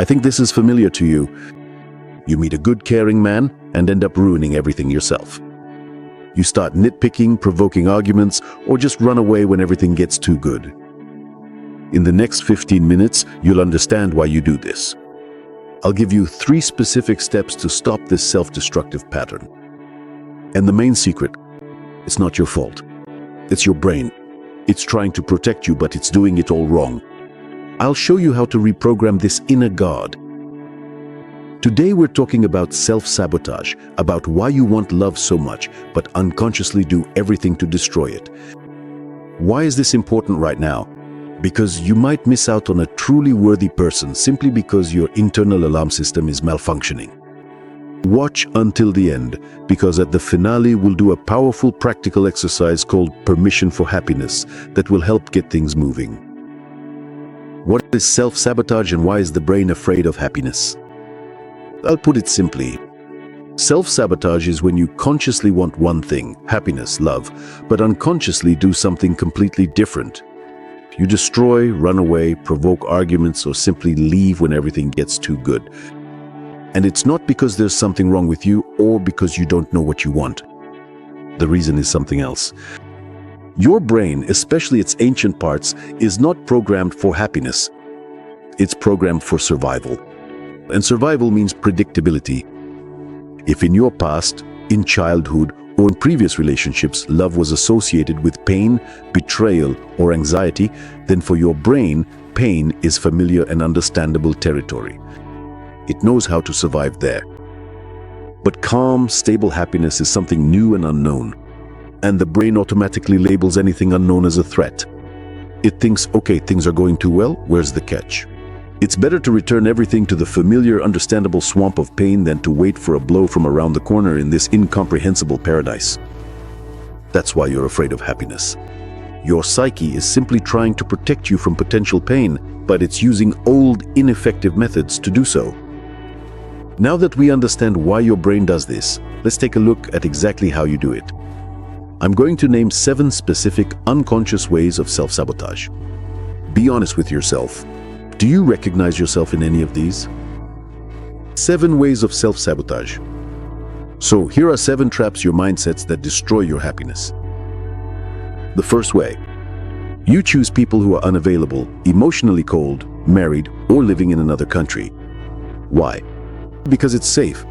I think this is familiar to you. You meet a good, caring man and end up ruining everything yourself. You start nitpicking, provoking arguments, or just run away when everything gets too good. In the next 15 minutes, you'll understand why you do this. I'll give you 3 specific steps to stop this self-destructive pattern. And the main secret, it's not your fault. It's your brain. It's trying to protect you, but it's doing it all wrong. I'll show you how to reprogram this inner guard. Today we're talking about self-sabotage, about why you want love so much, but unconsciously do everything to destroy it. Why is this important right now? Because you might miss out on a truly worthy person simply because your internal alarm system is malfunctioning. Watch until the end, because at the finale we'll do a powerful practical exercise called Permission for Happiness that will help get things moving. What is self-sabotage and why is the brain afraid of happiness? I'll put it simply. Self-sabotage is when you consciously want one thing, happiness, love, but unconsciously do something completely different. You destroy, run away, provoke arguments, or simply leave when everything gets too good. And it's not because there's something wrong with you or because you don't know what you want. The reason is something else. Your brain, especially its ancient parts, is not programmed for happiness. It's programmed for survival. And survival means predictability. If in your past, in childhood, or in previous relationships, love was associated with pain, betrayal, or anxiety, then for your brain, pain is familiar and understandable territory. It knows how to survive there. But calm, stable happiness is something new and unknown. And the brain automatically labels anything unknown as a threat. It thinks, okay, things are going too well, where's the catch? It's better to return everything to the familiar, understandable swamp of pain than to wait for a blow from around the corner in this incomprehensible paradise. That's why you're afraid of happiness. Your psyche is simply trying to protect you from potential pain, but it's using old, ineffective methods to do so. Now that we understand why your brain does this, let's take a look at exactly how you do it. I'm going to name 7 specific, unconscious ways of self-sabotage. Be honest with yourself. Do you recognize yourself in any of these? 7 ways of self-sabotage. So here are 7 traps your mind sets that destroy your happiness. The first way. You choose people who are unavailable, emotionally cold, married, or living in another country. Why? Because it's safe.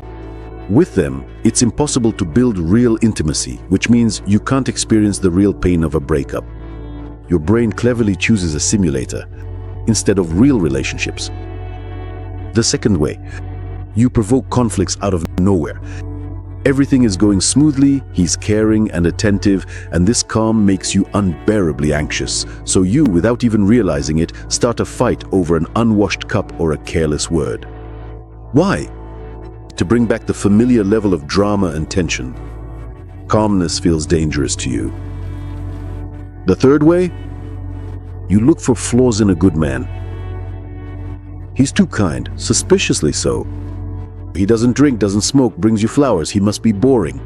With them, it's impossible to build real intimacy, which means you can't experience the real pain of a breakup. Your brain cleverly chooses a simulator instead of real relationships. The second way, you provoke conflicts out of nowhere. Everything is going smoothly, he's caring and attentive, and this calm makes you unbearably anxious. So you, without even realizing it, start a fight over an unwashed cup or a careless word. Why? To bring back the familiar level of drama and tension. Calmness feels dangerous to you. The third way, you look for flaws in a good man. He's too kind, suspiciously so. He doesn't drink, doesn't smoke, brings you flowers, he must be boring.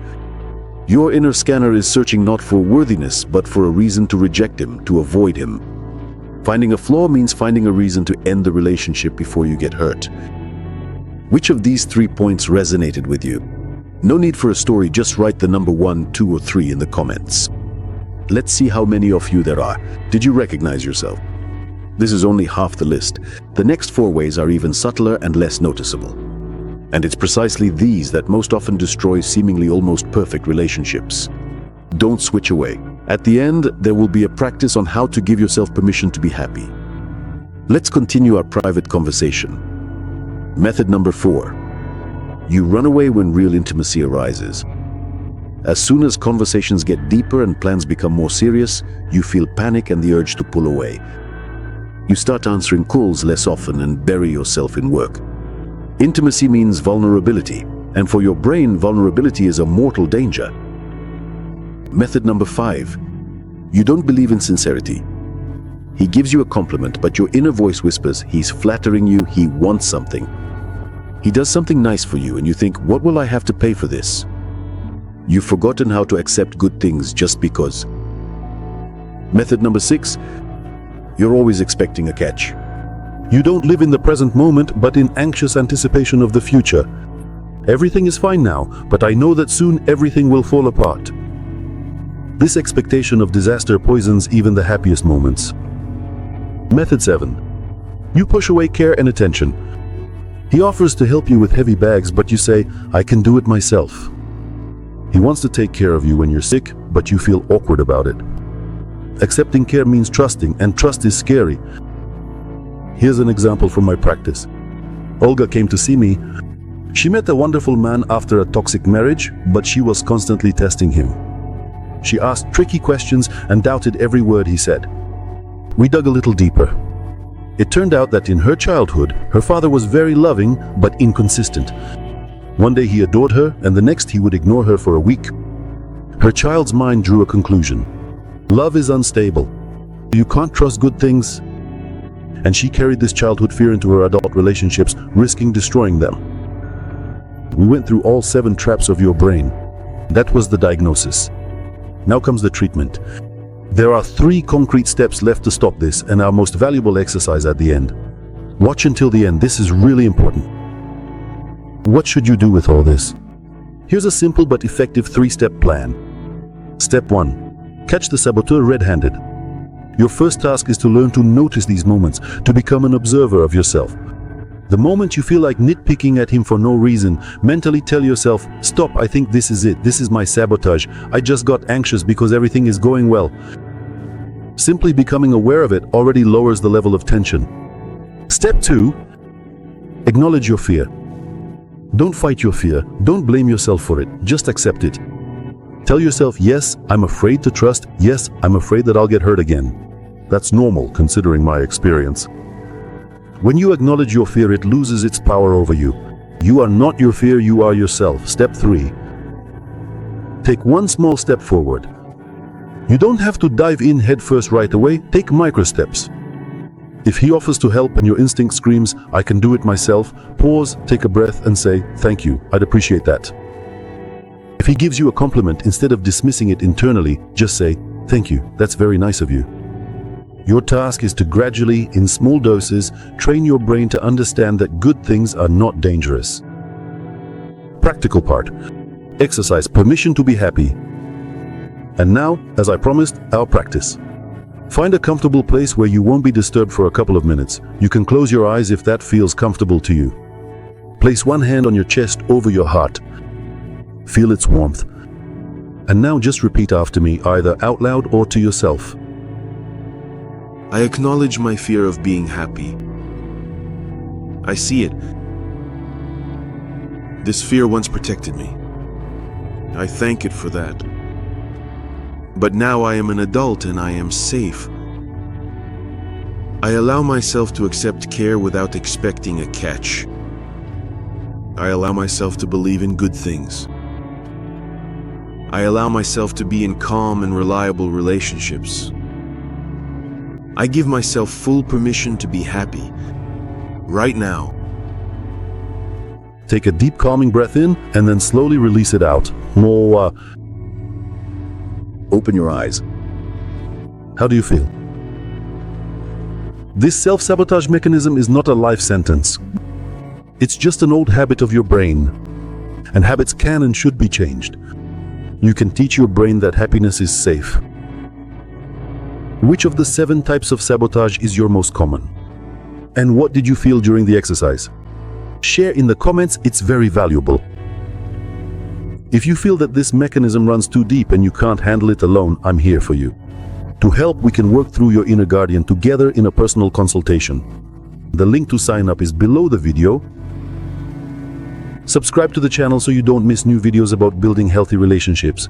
Your inner scanner is searching not for worthiness, but for a reason to reject him, to avoid him. Finding a flaw means finding a reason to end the relationship before you get hurt. Which of these 3 points resonated with you? No need for a story, just write the number 1, 2, or 3 in the comments. Let's see how many of you there are. Did you recognize yourself? This is only half the list. The next 4 ways are even subtler and less noticeable. And it's precisely these that most often destroy seemingly almost perfect relationships. Don't switch away. At the end, there will be a practice on how to give yourself permission to be happy. Let's continue our private conversation. Method number 4. You run away when real intimacy arises. As soon as conversations get deeper and plans become more serious, you feel panic and the urge to pull away. You start answering calls less often and bury yourself in work. Intimacy means vulnerability, and for your brain, vulnerability is a mortal danger. Method number 5. You don't believe in sincerity. He gives you a compliment, but your inner voice whispers, he's flattering you, he wants something. He does something nice for you, and you think, what will I have to pay for this? You've forgotten how to accept good things just because. Method number 6. You're always expecting a catch. You don't live in the present moment, but in anxious anticipation of the future. Everything is fine now, but I know that soon everything will fall apart. This expectation of disaster poisons even the happiest moments. Method 7. You push away care and attention. He offers to help you with heavy bags, but you say, "I can do it myself." He wants to take care of you when you're sick, but you feel awkward about it. Accepting care means trusting, and trust is scary. Here's an example from my practice. Olga came to see me. She met a wonderful man after a toxic marriage, but she was constantly testing him. She asked tricky questions and doubted every word he said. We dug a little deeper. It turned out that in her childhood, her father was very loving but inconsistent. One day he adored her, and the next he would ignore her for a week. Her child's mind drew a conclusion. Love is unstable. You can't trust good things. And she carried this childhood fear into her adult relationships, risking destroying them. We went through all 7 traps of your brain. That was the diagnosis. Now comes the treatment. There are 3 concrete steps left to stop this, and our most valuable exercise at the end. Watch until the end, this is really important. What should you do with all this? Here's a simple but effective 3-step plan. Step 1. Catch the saboteur red-handed. Your first task is to learn to notice these moments, to become an observer of yourself. The moment you feel like nitpicking at him for no reason, mentally tell yourself, "Stop, I think this is it. This is my sabotage. I just got anxious because everything is going well." Simply becoming aware of it already lowers the level of tension. Step 2. Acknowledge your fear. Don't fight your fear. Don't blame yourself for it. Just accept it. Tell yourself, "Yes, I'm afraid to trust. Yes, I'm afraid that I'll get hurt again." That's normal, considering my experience. When you acknowledge your fear, it loses its power over you. You are not your fear, you are yourself. Step 3. Take one small step forward. You don't have to dive in headfirst right away. Take micro steps. If he offers to help and your instinct screams, "I can do it myself," pause, take a breath and say, "Thank you, I'd appreciate that." If he gives you a compliment, instead of dismissing it internally, just say, "Thank you, that's very nice of you." Your task is to gradually, in small doses, train your brain to understand that good things are not dangerous. Practical part. Exercise permission to be happy. And now, as I promised, our practice. Find a comfortable place where you won't be disturbed for a couple of minutes. You can close your eyes if that feels comfortable to you. Place one hand on your chest over your heart. Feel its warmth. And now just repeat after me, either out loud or to yourself. I acknowledge my fear of being happy. I see it. This fear once protected me. I thank it for that. But now I am an adult and I am safe. I allow myself to accept care without expecting a catch. I allow myself to believe in good things. I allow myself to be in calm and reliable relationships. I give myself full permission to be happy, right now. Take a deep calming breath in and then slowly release it out. Open your eyes. How do you feel? This self-sabotage mechanism is not a life sentence. It's just an old habit of your brain. And habits can and should be changed. You can teach your brain that happiness is safe. Which of the 7 types of sabotage is your most common? And what did you feel during the exercise? Share in the comments, it's very valuable. If you feel that this mechanism runs too deep and you can't handle it alone, I'm here for you. To help, we can work through your inner guardian together in a personal consultation. The link to sign up is below the video. Subscribe to the channel so you don't miss new videos about building healthy relationships.